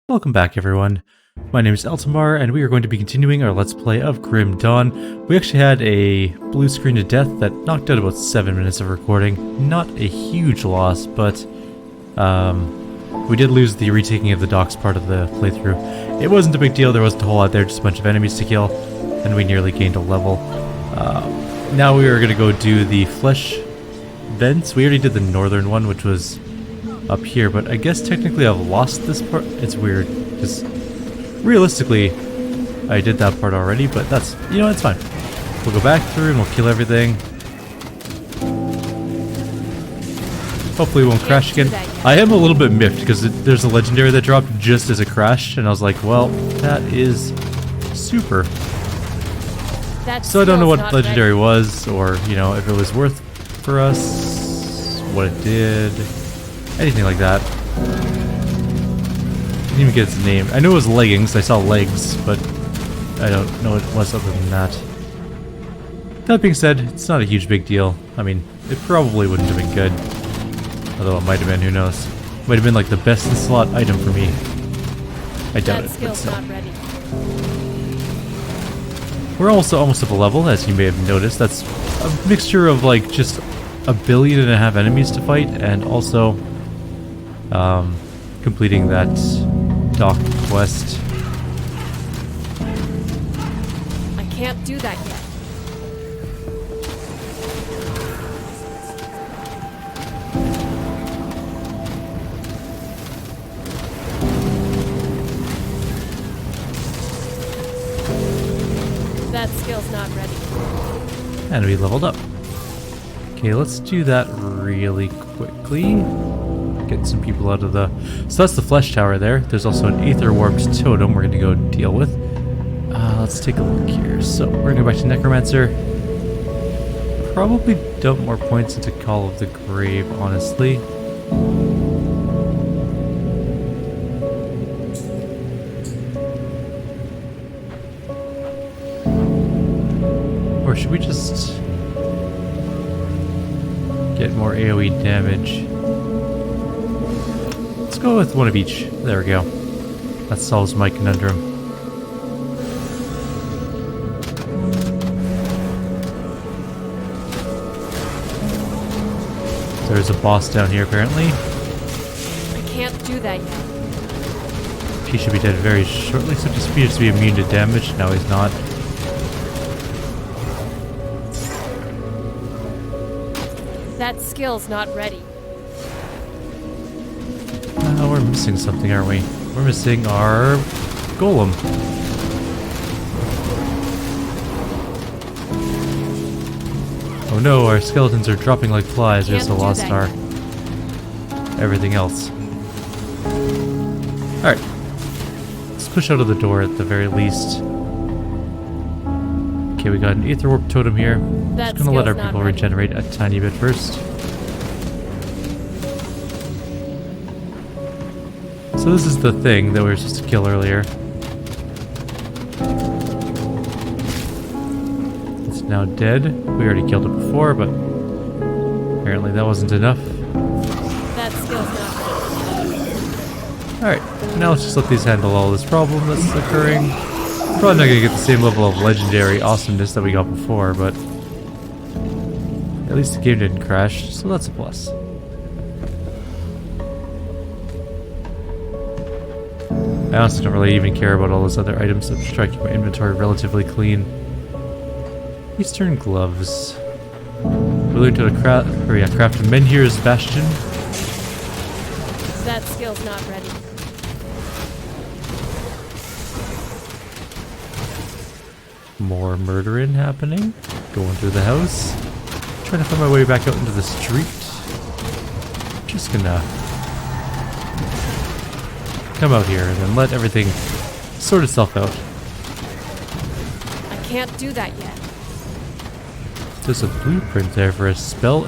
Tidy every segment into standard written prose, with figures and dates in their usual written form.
Welcome back, everyone. My name is Eltimar, and we are going to be continuing our Let's Play of Grim Dawn. We actually had a blue screen to death that knocked out about 7 minutes of recording. Not a huge loss, but we did lose the retaking of the docks part of the playthrough. It wasn't a big deal, there wasn't a whole lot there, just a bunch of enemies to kill, and we nearly gained a level. Now we are going to go do the flesh vents. We already did the northern one, which was up here, but I guess technically I've lost this part. It's weird, because realistically I did that part already, but that's, you know, it's fine. We'll go back through and we'll kill everything. Hopefully it won't crash again. I am a little bit miffed, because there's a legendary that dropped just as it crashed, and I was like, well, that is super. So I don't know what legendary was, or, you know, if it was worth for us, what it did. Anything like that. Didn't even get its name. I knew it was leggings, I saw legs, but I don't know what it was other than that. That being said, it's not a huge big deal. I mean, it probably wouldn't have been good. Although it might have been, who knows. Might have been like the best in slot item for me. I doubt it, but still. We're also almost up a level, as you may have noticed. That's a mixture of like just 1.5 billion enemies to fight, and also completing that dock quest. I can't do that yet. That skill's not ready. And we leveled up. Okay, let's do that really quickly. Get some people out of the... So that's the flesh tower there. There's also an aether warped totem we're going to go deal with. Let's take a look here. So we're going to go back to Necromancer. Probably dump more points into Call of the Grave, honestly. Or should we just get more AoE damage? Let's go with one of each. There we go. That solves my conundrum. There's a boss down here, apparently. I can't do that yet. He should be dead very shortly, except he appears to be immune to damage. No, he's not. That skill's not ready. We're missing something, aren't we? We're missing our golem. Oh no, our skeletons are dropping like flies. We also lost our everything else. Alright. Let's push out of the door at the very least. Okay, we got an Aether Warp Totem here. Just gonna let our people regenerate a tiny bit first. So this is the thing that we were supposed to kill earlier. It's now dead. We already killed it before, but apparently that wasn't enough. That skill's not ready. Alright, now let's just let these handle all this problem that's occurring. Probably not gonna get the same level of legendary awesomeness that we got before, but at least the game didn't crash, so that's a plus. I honestly don't really even care about all those other items. I'm just trying to keep my inventory relatively clean. Eastern gloves. We learned how to craft a Menhir's Bastion. That skill's not ready. More murdering happening. Going through the house. Trying to find my way back out into the street. Just gonna come out here and then let everything sort itself out. I can't do that yet. There's a blueprint there for a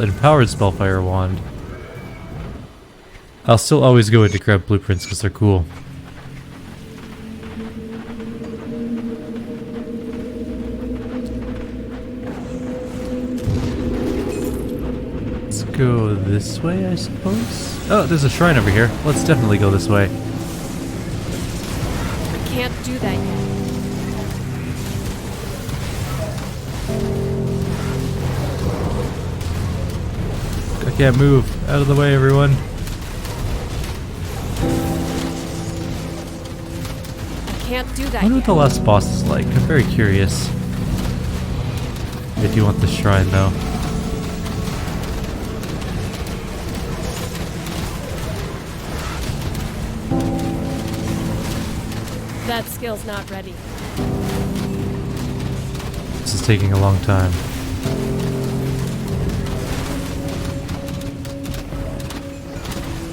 empowered spellfire wand. I'll still always go in to grab blueprints because they're cool. Let's go this way, I suppose. Oh, there's a shrine over here. Let's definitely go this way. do that yet. I can't move. Out of the way, everyone. I can't do that I wonder what yet. the last boss is like. I'm very curious. I do want the shrine, though. That skill's not ready. This is taking a long time.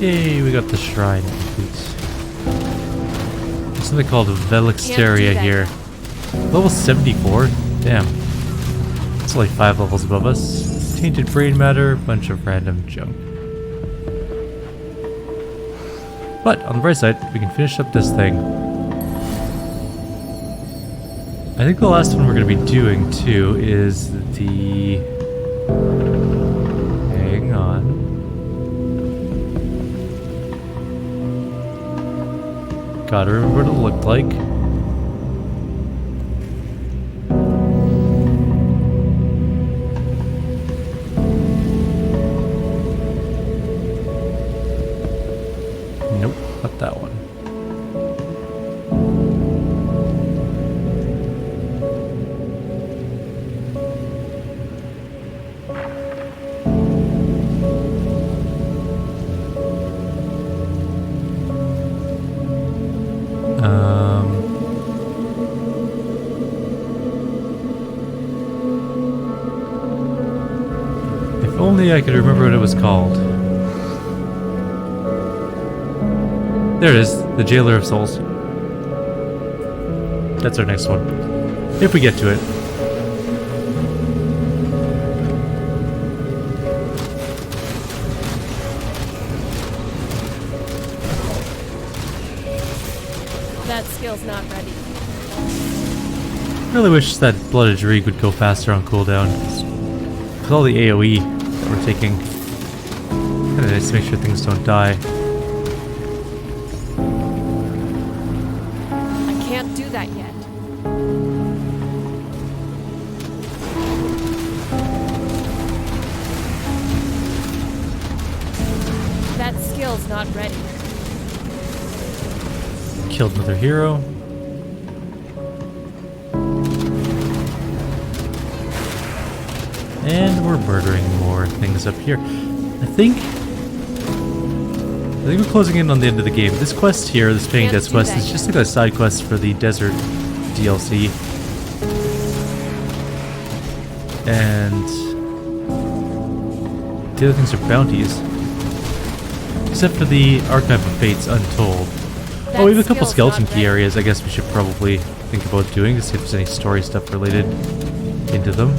Yay, we got the shrine. There's something called Velixteria here. Level 74? Damn. It's like 5 levels above us. Tainted brain matter, bunch of random junk. But on the bright side, we can finish up this thing. I think the last one we're going to be doing too is the... Hang on. Gotta remember what it looked like. Nope, not that one. If only I could remember what it was called. There it is, the Jailer of Souls. That's our next one. If we get to it. That skill's not ready. I really wish that Blooded Reek would go faster on cooldown. With all the AoE that we're taking, kinda nice to make sure things don't die. I can't do that yet. That skill's not ready. Killed another hero. And we're murdering more things up here. I think we're closing in on the end of the game. This quest here, this Paying Debts quest, is just like a side quest for the Desert DLC. And the other things are bounties. Except for the Archive of Fates Untold. Oh, we have a couple skeleton key areas I guess we should probably think about doing to see if there's any story stuff related into them.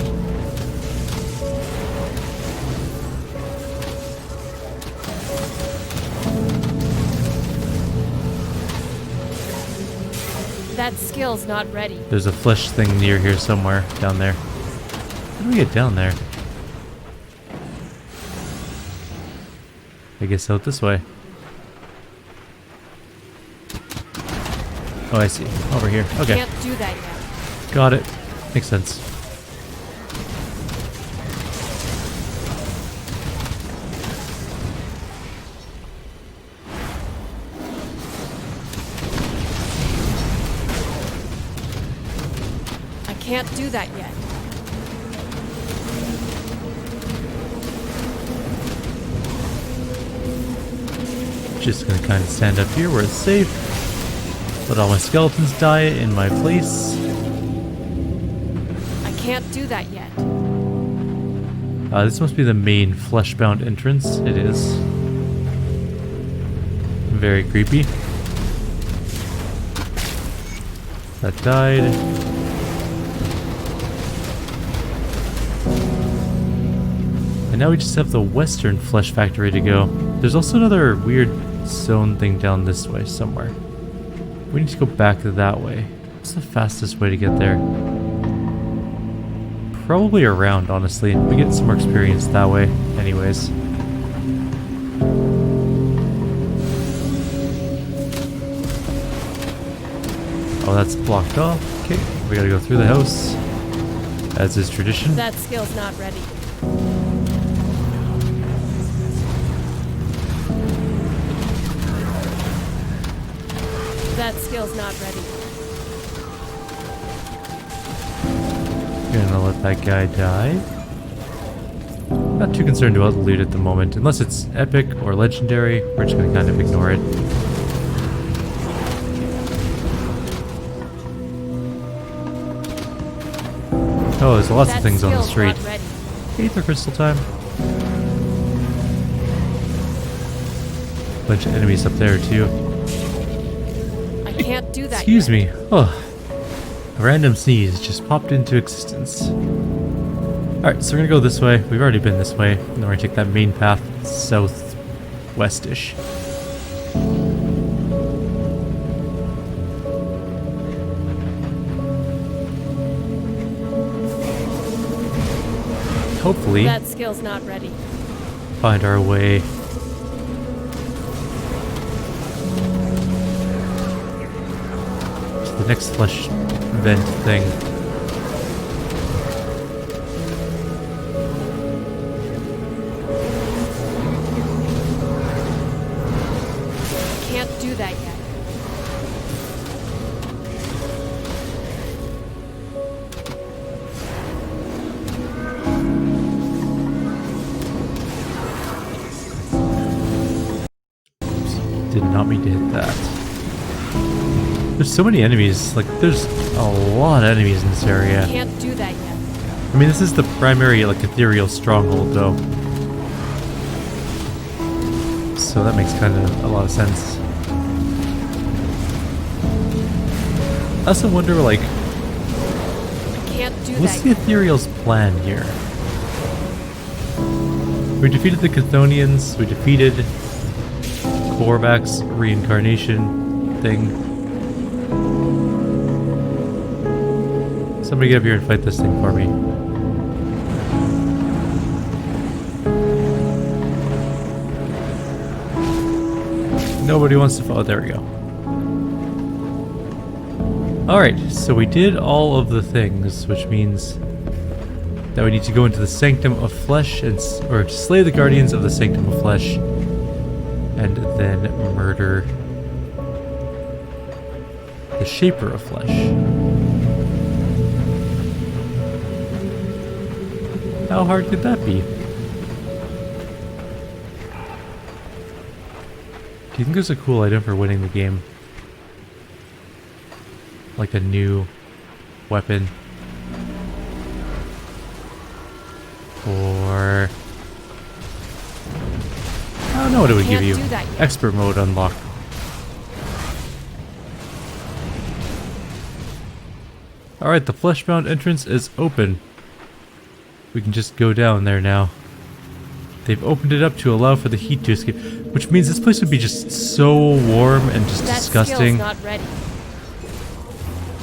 That skill's not ready. There's a flesh thing near here somewhere, down there. How do we get down there? I guess out this way. Oh, I see. Over here. Okay. Can't do that yet. Got it. Makes sense. I can't do that yet. Just gonna kind of stand up here where it's safe. Let all my skeletons die in my place. I can't do that yet. This must be the main flesh-bound entrance. It is. Very creepy. That died. And now we just have the western flesh factory to go. There's also another weird zone thing down this way somewhere. We need to go back that way. What's the fastest way to get there? Probably around, honestly. We get some more experience that way anyways. Oh, that's blocked off. Okay, we gotta go through the house, as is tradition. That skill's not ready. That skill's not ready. Gonna let that guy die. Not too concerned about the loot at the moment. Unless it's epic or legendary, we're just gonna kind of ignore it. Oh, there's lots of things on the street. Aether crystal time. Bunch of enemies up there too. I can't do that. Excuse me. Oh, a random sneeze just popped into existence. Alright, so we're gonna go this way. We've already been this way. And then we're gonna take that main path southwest-ish. Hopefully, that skill's not ready. find our way to the next flesh vent thing. Can't do that yet. Did not mean to hit that. There's so many enemies. Like, there's a lot of enemies in this area. Can't do that yet. I mean, this is the primary, like, ethereal stronghold, though. So that makes kind of a lot of sense. I also wonder, like, I can't do what's that the yet. ethereal's plan here? We defeated the Chthonians. We defeated Korvac's reincarnation thing. Somebody get up here and fight this thing for me. Nobody wants to follow. There we go. Alright, so we did all of the things, which means that we need to go into the Sanctum of Flesh and or slay the Guardians of the Sanctum of Flesh and then murder the Shaper of Flesh. How hard could that be? Do you think there's a cool item for winning the game? Like a new weapon? Or I don't know what it would give you. Expert mode unlocked. Alright, the Fleshbound entrance is open. We can just go down there now. They've opened it up to allow for the heat to escape, which means this place would be just so warm and just disgusting. That skill's not ready.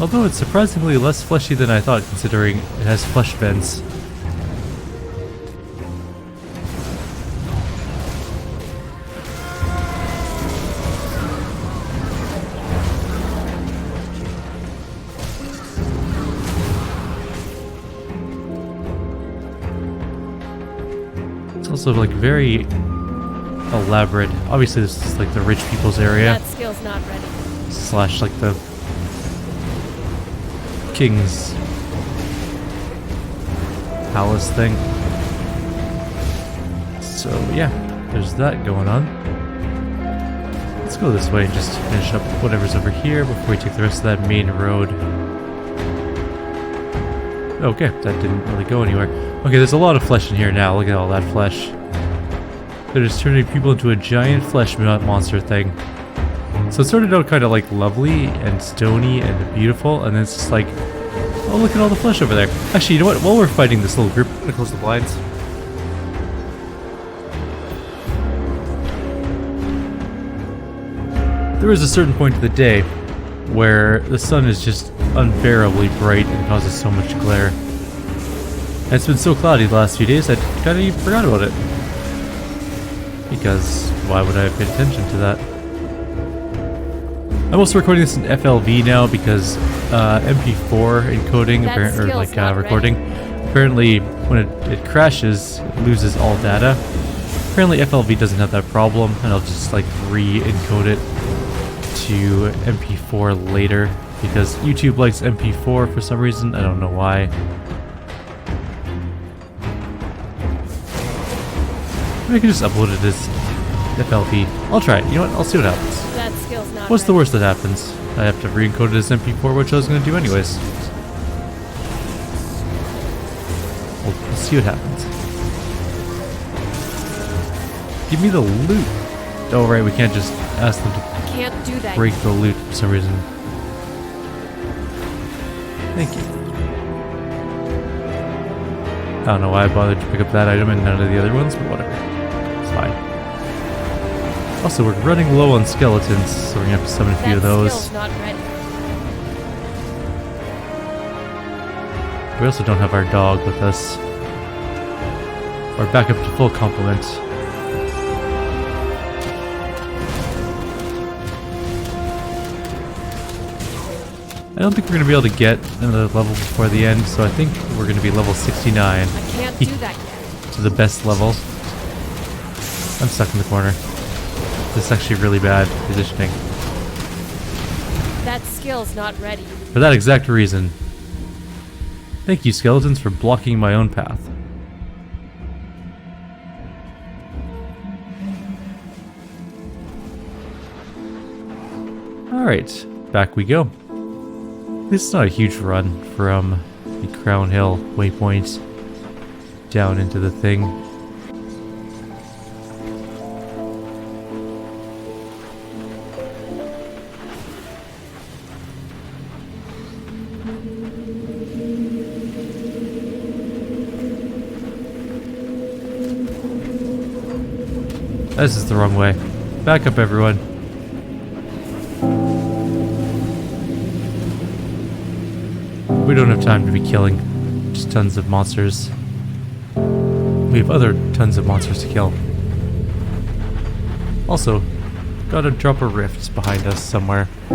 Although it's surprisingly less fleshy than I thought, considering it has flesh vents. It's also like very elaborate. Obviously this is like the rich people's area. That skill's not ready. Slash like the king's palace thing. So yeah, there's that going on. Let's go this way and just finish up whatever's over here before we take the rest of that main road. Okay, that didn't really go anywhere. Okay, there's a lot of flesh in here now. Look at all that flesh. They're just turning people into a giant flesh monster thing. So it started out kind of like lovely and stony and beautiful, and then it's just like, oh, look at all the flesh over there. Actually, you know what? While we're fighting this little group, I'm gonna close the blinds. There is a certain point of the day where the sun is just unbearably bright and causes so much glare. And it's been so cloudy the last few days, I kind of forgot about it. Because why would I have paid attention to that? I'm also recording this in FLV now because MP4 encoding, recording. Apparently, when it crashes, it loses all data. Apparently, FLV doesn't have that problem, and I'll just like re-encode it to MP4 later because YouTube likes MP4 for some reason. I don't know why. I can just upload it as FLV. I'll try it. You know what? I'll see what happens. That skill's not What's the ready. worst that happens? I have to re-encode it as MP4, which I was going to do anyways. We'll see what happens. Give me the loot. Oh, right, we can't just ask them to I can't do that. break the loot for some reason. Thank you. I don't know why I bothered to pick up that item and none of the other ones, but whatever. It's fine. Also, we're running low on skeletons, so we're gonna have to summon a few of those. Skill's not ready. We also don't have our dog with us. We're back up to full complement. I don't think we're going to be able to get another level before the end, so I think we're going to be level 69. I can't do that yet. To the best level. I'm stuck in the corner. This is actually really bad positioning. That skill's not ready. For that exact reason. Thank you, skeletons, for blocking my own path. Alright, back we go. This is not a huge run from the Crown Hill waypoint down into the thing. This is the wrong way. Back up, everyone. We don't have time to be killing just tons of monsters. We have other tons of monsters to kill. Also, gotta drop a rift behind us somewhere. I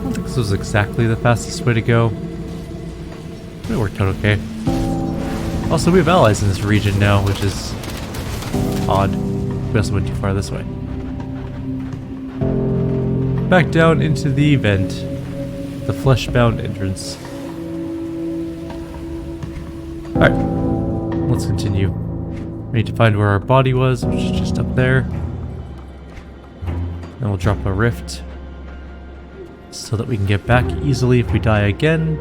don't think this was exactly the fastest way to go. It worked out okay. Also, we have allies in this region now, which is odd. We also went too far this way. Back down into the vent. The flesh-bound entrance. Alright, let's continue. We need to find where our body was, which is just up there. Then we'll drop a rift so that we can get back easily if we die again.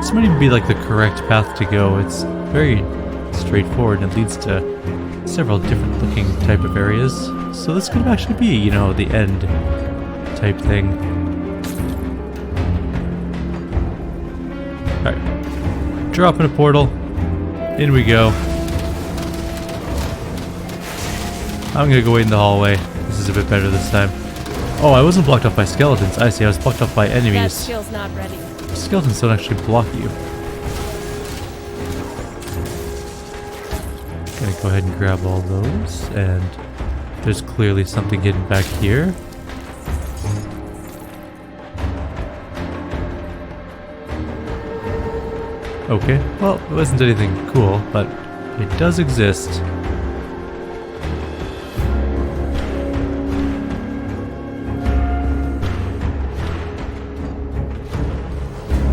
This might even be like the correct path to go. It's very straightforward and it leads to several different looking type of areas. So this could actually be, you know, the end type thing. Alright. Drop in a portal. In we go. I'm gonna go wait in the hallway. This is a bit better this time. Oh, I wasn't blocked off by skeletons. I see, I was blocked off by enemies. That skill's not ready. Skeletons don't actually block you. Gonna go ahead and grab all those, and there's clearly something hidden back here. Okay, well, it wasn't anything cool, but it does exist.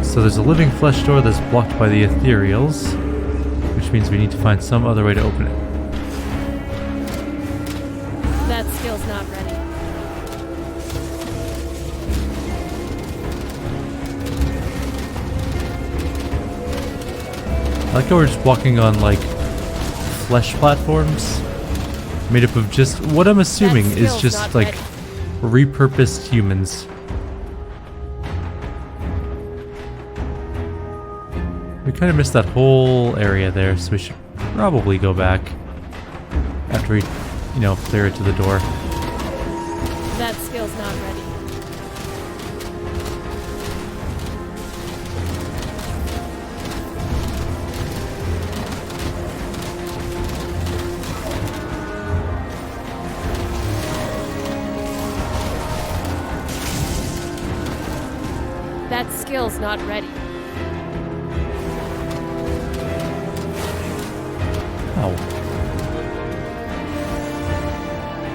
So there's a living flesh door that's blocked by the ethereals, which means we need to find some other way to open it. That skill's not ready. I like how we're just walking on, like, flesh platforms made up of just what I'm assuming is just, like, repurposed humans. We kind of missed that whole area there, so we should probably go back. after we, you know, clear it to the door. That skill's not ready. That skill's not ready. Oh.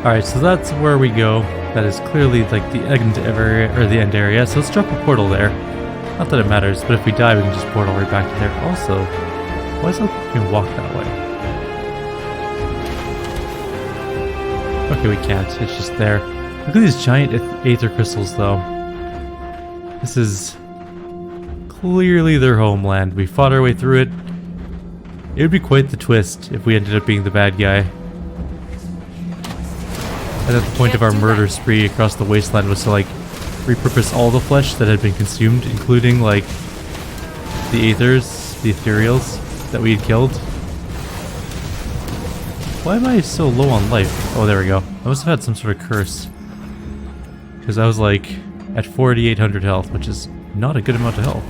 Alright, so that's where we go. That is clearly like the end area, or the end area. So let's drop a portal there. Not that it matters, but if we die, we can just portal right back to there. Also, why is it like we can walk that way? Okay, we can't. It's just there. Look at these giant aether crystals, though. This is clearly their homeland. We fought our way through it. It would be quite the twist if we ended up being the bad guy. And at the point of our murder spree across the wasteland was to like repurpose all the flesh that had been consumed, including like the aethers, the ethereals that we had killed. Why am I so low on life? Oh, there we go. I must have had some sort of curse. Because I was like at 4,800 health, which is not a good amount of health.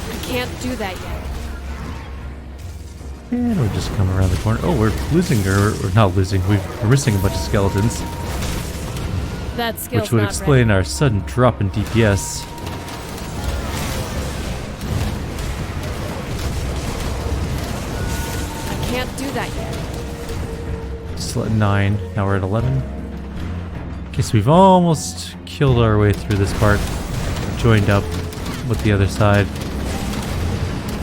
I can't do that yet. And we're just coming around the corner. Oh, we're losing, or not losing. We're missing a bunch of skeletons. That skill's Which would not explain ready. our sudden drop in DPS. I can't do that yet. Still at 9. Now we're at 11. Okay, so we've almost killed our way through this part. Joined up with the other side.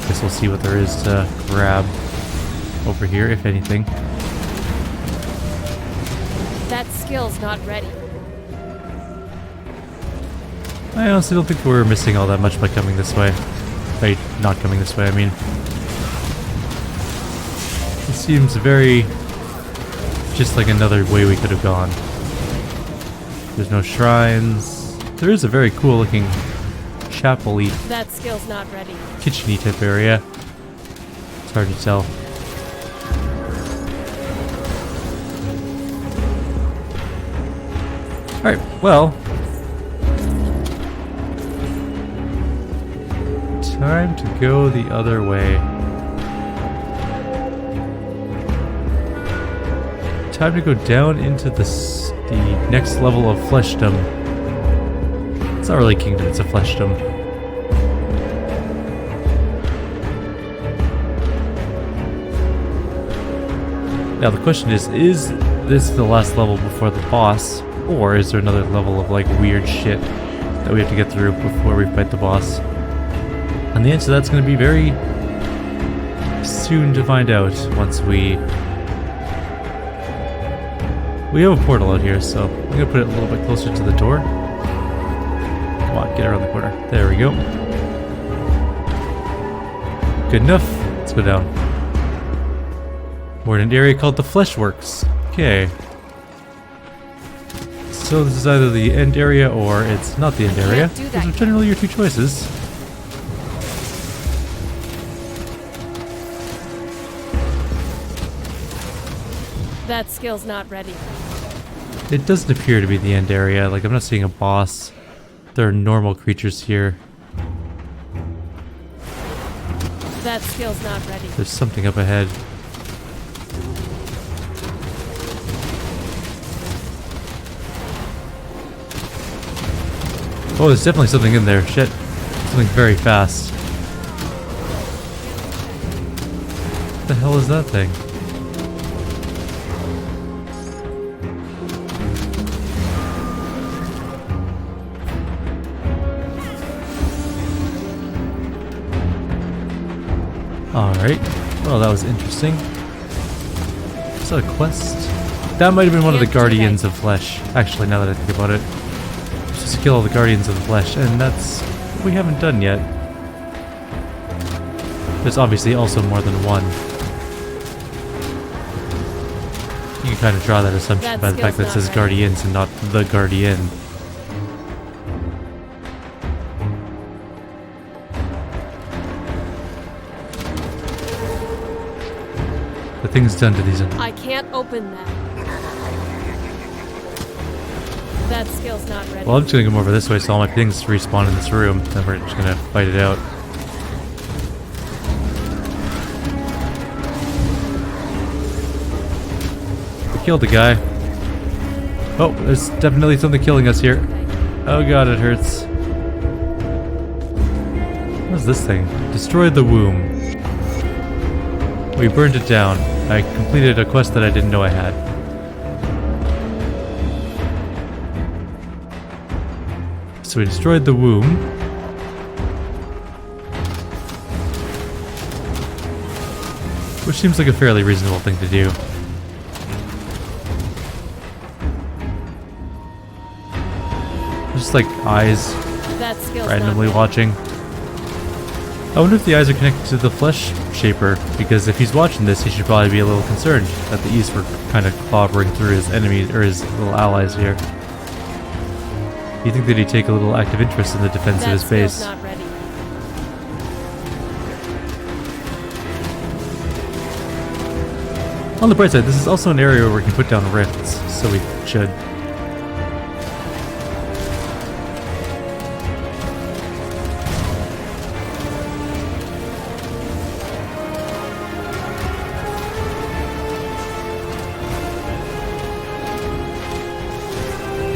Guess we'll see what there is to grab over here, if anything. That skill's not ready. I honestly don't think we're missing all that much by coming this way. By not coming this way, I mean. It seems very... just like another way we could have gone. There's no shrines. There is a very cool looking chapel-y, That skill's not ready. kitchen-y type area. It's hard to tell. Alright, well. Time to go the other way. Time to go down into the next level of fleshdom. It's not really kingdom, it's a fleshdom. Now the question is this the last level before the boss? Or is there another level of like weird shit that we have to get through before we fight the boss? And the answer to that's going to be very soon to find out once we have a portal out here, so I'm going to put it a little bit closer to the door. Come on, get around the corner. There we go. Good enough. Let's go down. We're in an area called the Fleshworks. Okay. So this is either the end area or it's not the end area. Those are generally your two choices. That skill's not ready. It doesn't appear to be the end area. Like, I'm not seeing a boss. There are normal creatures here. That skill's not ready. There's something up ahead. Oh, there's definitely something in there. Shit. Something very fast. What the hell is that thing? Alright. Well, that was interesting. Is that a quest? That might have been one of the Guardians of Flesh. Actually, now that I think about it. Just to kill all the Guardians of the Flesh, and that's what we haven't done yet. There's obviously also more than one. You can kind of draw that assumption by the fact that it says Guardians and not the Guardian. things done to these. I can't open that. That skill's not ready. Well, I'm just gonna come over this way so all my things respawn in this room. Then we're just gonna fight it out. We killed the guy. Oh, there's definitely something killing us here. Oh god, it hurts. What is this thing? Destroyed the womb. We burned it down. I completed a quest that I didn't know I had. So we destroyed the womb. Which seems like a fairly reasonable thing to do. Just like eyes That skill's randomly not ready. watching. I wonder if the eyes are connected to the flesh shaper, because if he's watching this, he should probably be a little concerned that the East were kind of clobbering through his enemies, or his little allies here. You think that he'd take a little active interest in the defense of his skill's base? not ready. On the bright side, this is also an area where we can put down rifts, so we should.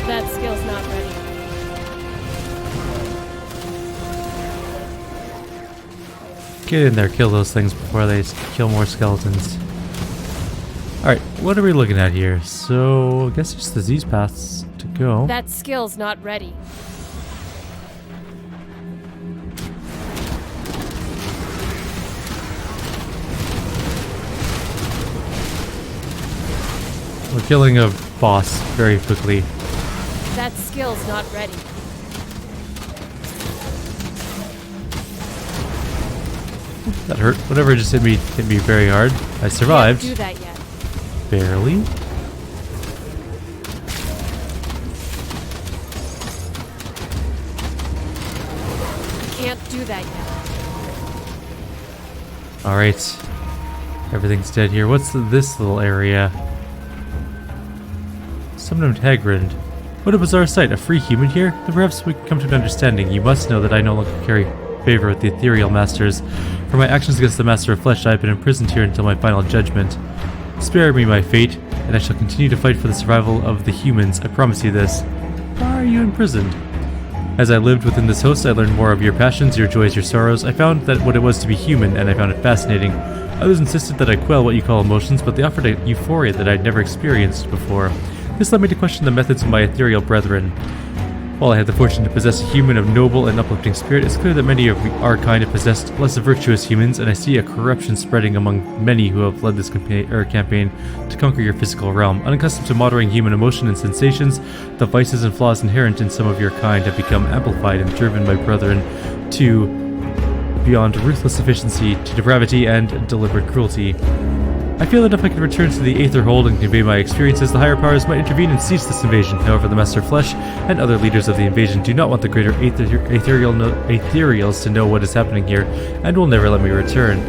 That skill's not ready. Get in there, kill those things before they kill more skeletons. Alright, what are we looking at here? So, I guess there's disease paths to go. That skill's not ready. We're killing a boss very quickly. That skill's not ready. That hurt. Whatever just hit me very hard. I survived. Can't do that yet. Barely. Can't do that yet. Alright. Everything's dead here. What's this little area? Summoned Hagrid. What a bizarre sight. A free human here? Then perhaps we can come to an understanding. You must know that I no longer carry favor with the ethereal masters. For my actions against the master of flesh, I have been imprisoned here until my final judgment. Spare me my fate, and I shall continue to fight for the survival of the humans. I promise you this. Why are you imprisoned? As I lived within this host, I learned more of your passions, your joys, your sorrows. I found that what it was to be human, and I found it fascinating. Others insisted that I quell what you call emotions, but they offered a euphoria that I'd never experienced before. This led me to question the methods of my ethereal brethren. While I had the fortune to possess a human of noble and uplifting spirit, it's clear that many of our kind have possessed less virtuous humans, and I see a corruption spreading among many who have led this campaign to conquer your physical realm. Unaccustomed to moderating human emotion and sensations, the vices and flaws inherent in some of your kind have become amplified and driven my brethren to beyond ruthless efficiency, to depravity and deliberate cruelty. I feel that if I could return to the Aether Hold and convey my experiences, the higher powers might intervene and cease this invasion. However, the Master of Flesh and other leaders of the invasion do not want the greater ethereals to know what is happening here, and will never let me return.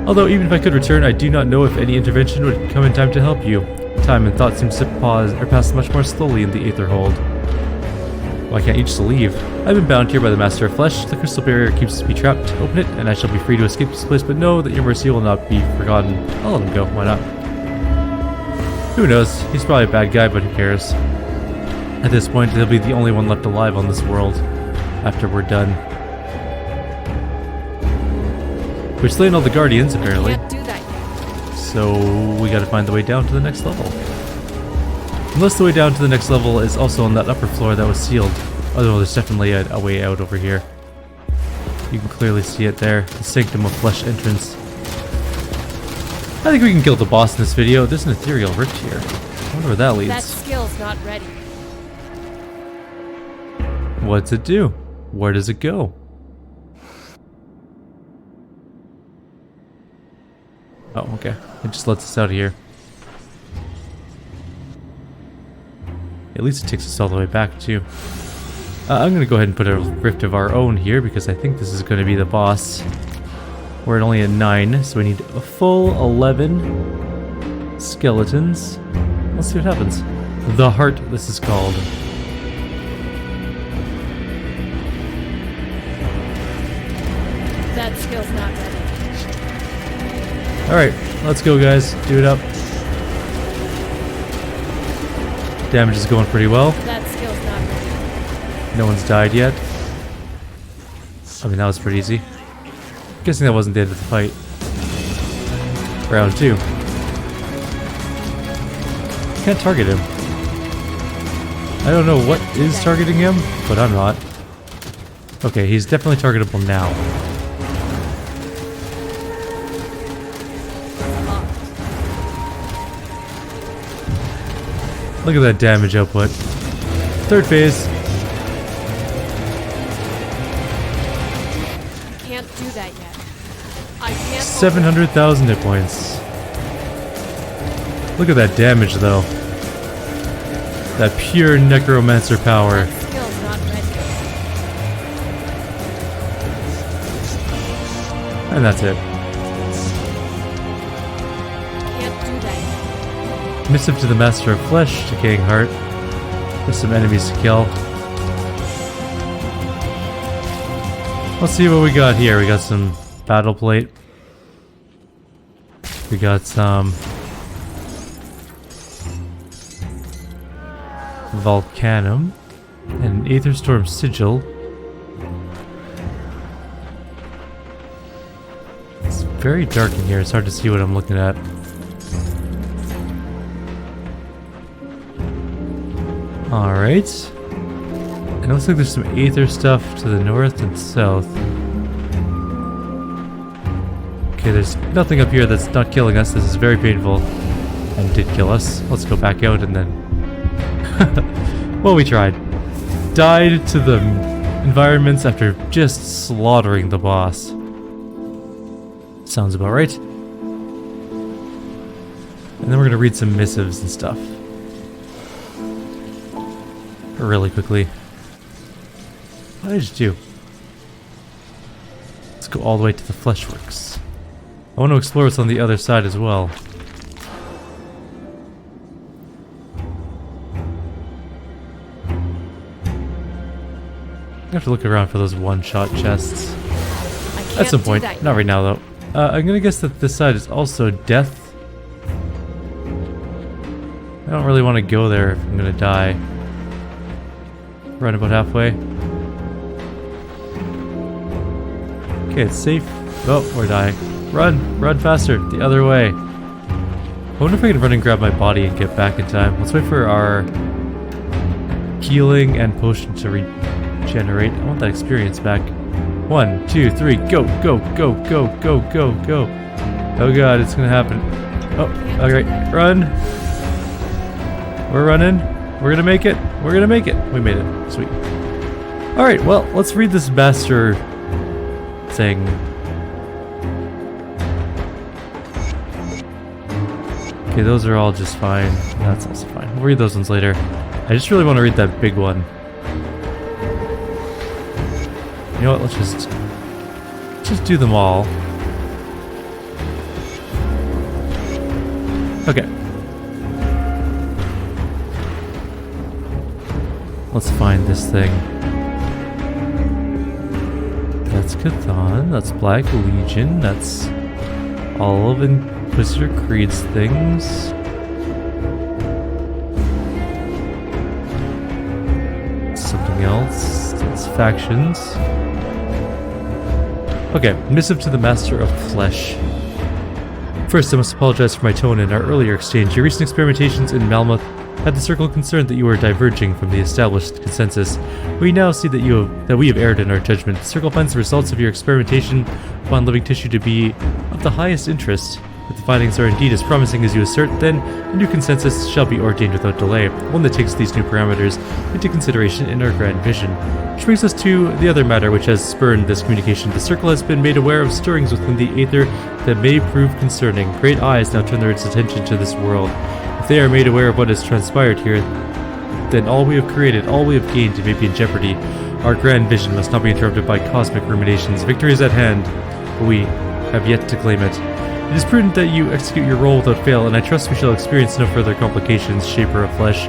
Although, even if I could return, I do not know if any intervention would come in time to help you. Time and thought seems to pass much more slowly in the Aether Hold. Why can't you just leave? I've been bound here by the Master of Flesh. The crystal barrier keeps me trapped. Open it, and I shall be free to escape this place, but know that your mercy will not be forgotten. I'll let him go. Why not? Who knows? He's probably a bad guy, but who cares? At this point, he'll be the only one left alive on this world after we're done. We're slaying all the Guardians, apparently. Can't do that yet. So we gotta find the way down to the next level. Unless the way down to the next level is also on that upper floor that was sealed. Although there's definitely a way out over here. You can clearly see it there. The Sanctum of Flesh entrance. I think we can kill the boss in this video. There's an ethereal rift here. I wonder where that leads. That skill's not ready. What's it do? Where does it go? Oh, okay. It just lets us out of here. At least it takes us all the way back, too. I'm going to go ahead and put a rift of our own here, because I think this is going to be the boss. We're at only at 9, so we need a full 11. Skeletons. Let's see what happens. The Heart, this is called. That skill's not ready. Alright, let's go guys. Do it up. Damage is going pretty well. That skill's not ready. No one's died yet. I mean, that was pretty easy. Guessing that wasn't the end of the fight. Round 2. Can't target him. I don't know what is targeting him, but I'm not. Okay, he's definitely targetable now. Look at that damage output. Third phase. Can't do that yet. I can't. 700,000 hit points. Look at that damage though. That pure necromancer power. That skill's not ready. And that's it. Can't do that yet. Missive to the Master of Flesh, Decaying Heart. There's some enemies to kill. Let's see what we got here. We got some battle plate. We got some Volcanum and an Aetherstorm Sigil. It's very dark in here. It's hard to see what I'm looking at. Alright. And it looks like there's some Aether stuff to the north and south. Okay, there's nothing up here that's not killing us. This is very painful. And did kill us. Let's go back out and then... well, we tried. Died to the environments after just slaughtering the boss. Sounds about right. And then we're gonna read some missives and stuff. Really quickly. What did you do? Let's go all the way to the Fleshworks. I want to explore what's on the other side as well. I have to look around for those one-shot chests. At some point. Not right now, though. I'm gonna guess that this side is also death. I don't really want to go there if I'm gonna die. Run about halfway. Okay, it's safe. Oh, we're dying. Run! Run faster! The other way! I wonder if I can run and grab my body and get back in time. Let's wait for our healing and potion to regenerate. I want that experience back. 1, 2, 3, go! Go! Go! Go! Go! Go! Go! Oh god, it's gonna happen. Oh, alright. Run! We're running. We're gonna make it. We're gonna make it. We made it. Sweet. Alright, well, let's read this master thing. Okay, those are all just fine. That's also fine. We'll read those ones later. I just really want to read that big one. You know what? Let's just do them all. Okay. Let's find this thing. That's Chthon. That's Black Legion. That's all of Inquisitor Creed's things. Something else. That's factions. Okay, missive to the Master of Flesh. First, I must apologize for my tone in our earlier exchange. Your recent experimentations in Malmuth had the Circle concerned that you were diverging from the established consensus. We now see that we have erred in our judgment. The Circle finds the results of your experimentation upon living tissue to be of the highest interest. If the findings are indeed as promising as you assert, then a new consensus shall be ordained without delay, one that takes these new parameters into consideration in our grand vision. Which brings us to the other matter which has spurned this communication. The Circle has been made aware of stirrings within the Aether that may prove concerning. Great eyes now turn their attention to this world. If they are made aware of what has transpired here, then all we have created, all we have gained may be in jeopardy. Our grand vision must not be interrupted by cosmic ruminations. Victory is at hand, but we have yet to claim it. It is prudent that you execute your role without fail, and I trust we shall experience no further complications, Shaper of Flesh.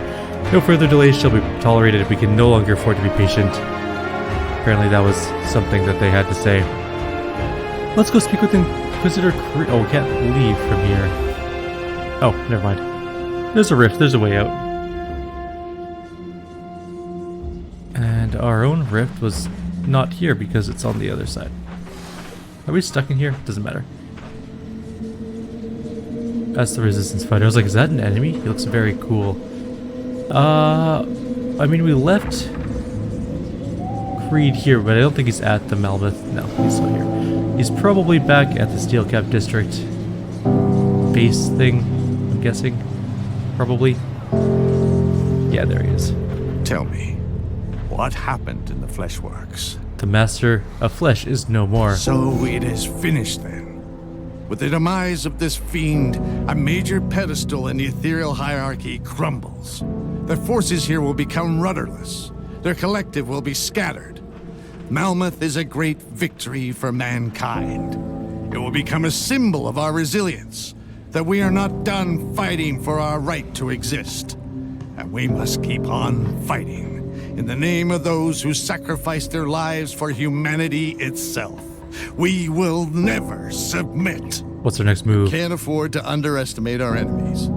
No further delays shall be tolerated. We can no longer afford to be patient. Apparently that was something that they had to say. Let's go speak with Inquisitor Oh, we can't leave from here. Oh, never mind. There's a rift. There's a way out. And our own rift was not here because it's on the other side. Are we stuck in here? Doesn't matter. That's the resistance fighter. I was like, is that an enemy? He looks very cool. I mean, we left Creed here, but I don't think he's at the Melmoth. No, he's still here. He's probably back at the Steelcap District base thing, I'm guessing. Probably. Yeah, there he is. Tell me, what happened in the Fleshworks? The Master of Flesh is no more. So it is finished then. With the demise of this fiend, a major pedestal in the ethereal hierarchy crumbles. Their forces here will become rudderless. Their collective will be scattered. Melmoth is a great victory for mankind. It will become a symbol of our resilience, that we are not done fighting for our right to exist. And we must keep on fighting, in the name of those who sacrificed their lives for humanity itself. We will never submit. What's our next move? Can't afford to underestimate our enemies.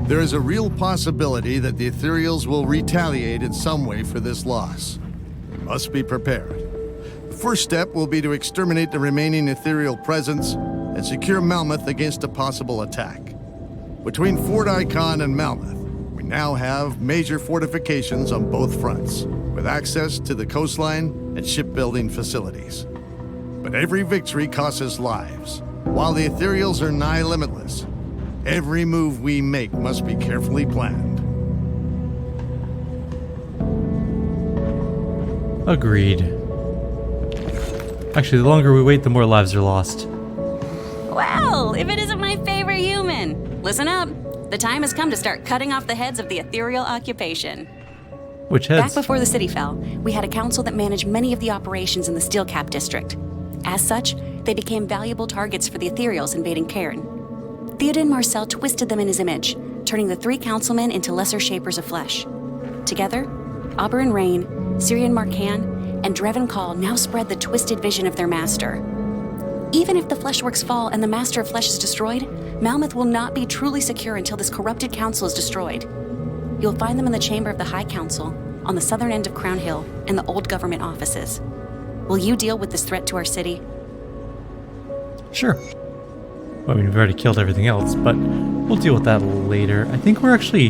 There is a real possibility that the Ethereals will retaliate in some way for this loss. We must be prepared. The first step will be to exterminate the remaining Ethereal presence and secure Melmoth against a possible attack. Between Fort Icon and Melmoth, we now have major fortifications on both fronts, with access to the coastline and shipbuilding facilities. But every victory costs us lives. While the Ethereals are nigh limitless, every move we make must be carefully planned. Agreed. Actually, the longer we wait, the more lives are lost. Well, if it isn't my favorite human. Listen up. The time has come to start cutting off the heads of the ethereal occupation. Which heads? Back before the city fell, we had a council that managed many of the operations in the Steelcap district. As such, they became valuable targets for the Ethereals invading Cairn. Theoden Marcel twisted them in his image, turning the 3 councilmen into lesser shapers of flesh. Together, Oberyn Rain, Syrian Marcan, and Dreven Call now spread the twisted vision of their master. Even if the Fleshworks fall and the Master of Flesh is destroyed, Melmoth will not be truly secure until this corrupted council is destroyed. You'll find them in the chamber of the High Council, on the southern end of Crown Hill, and the old government offices. Will you deal with this threat to our city? Sure. Well, I mean, we've already killed everything else, but we'll deal with that later. I think we're actually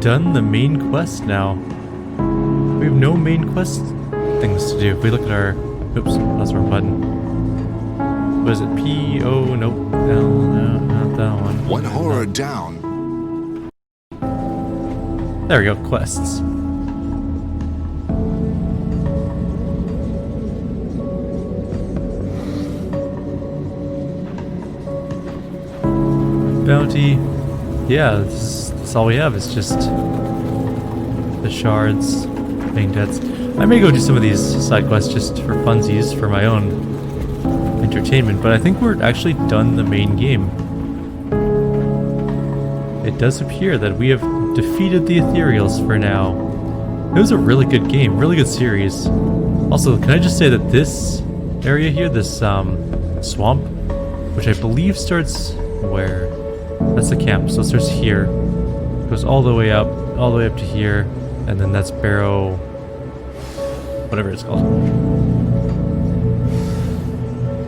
done the main quest now. We have no main quest things to do. If we look at our... Oops, that's the wrong button. What is it? P, O, nope. L, no, not that one. One horror down. There we go, quests. Bounty. Yeah, that's all we have. It's just the shards, paying debts. I may go do some of these side quests just for funsies, for my own entertainment, but I think we're actually done the main game. It does appear that we have defeated the Ethereals for now. It was a really good game, really good series. Also, can I just say that this area here, this swamp, which I believe starts where? That's the camp, so it starts here, goes all the way up to here, and then that's Barrow, whatever it's called.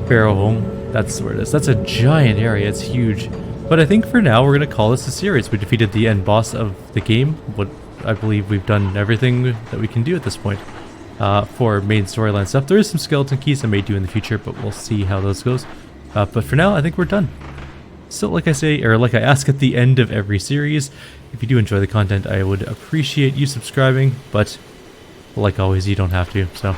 Barrow Home, that's where it is. That's a giant area, it's huge. But I think for now we're going to call this a series. We defeated the end boss of the game. What I believe we've done everything that we can do at this point for main storyline stuff. There is some skeleton keys I may do in the future, but we'll see how those goes. But for now, I think we're done. So like I say, or like I ask at the end of every series, if you do enjoy the content, I would appreciate you subscribing, but like always, you don't have to, so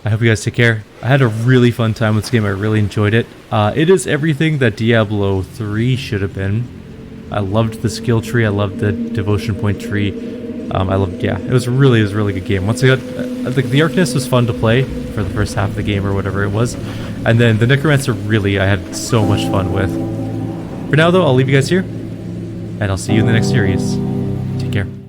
I hope you guys take care. I had a really fun time with this game. I really enjoyed it. It is everything that Diablo 3 should have been. I loved the skill tree. I loved the devotion point tree. It was a really good game. Once I got, the Arcanist was fun to play. for the first half of the game or whatever it was. And then the Necromancer really I had so much fun with. For now though, I'll leave you guys here, and I'll see you in the next series. Take care.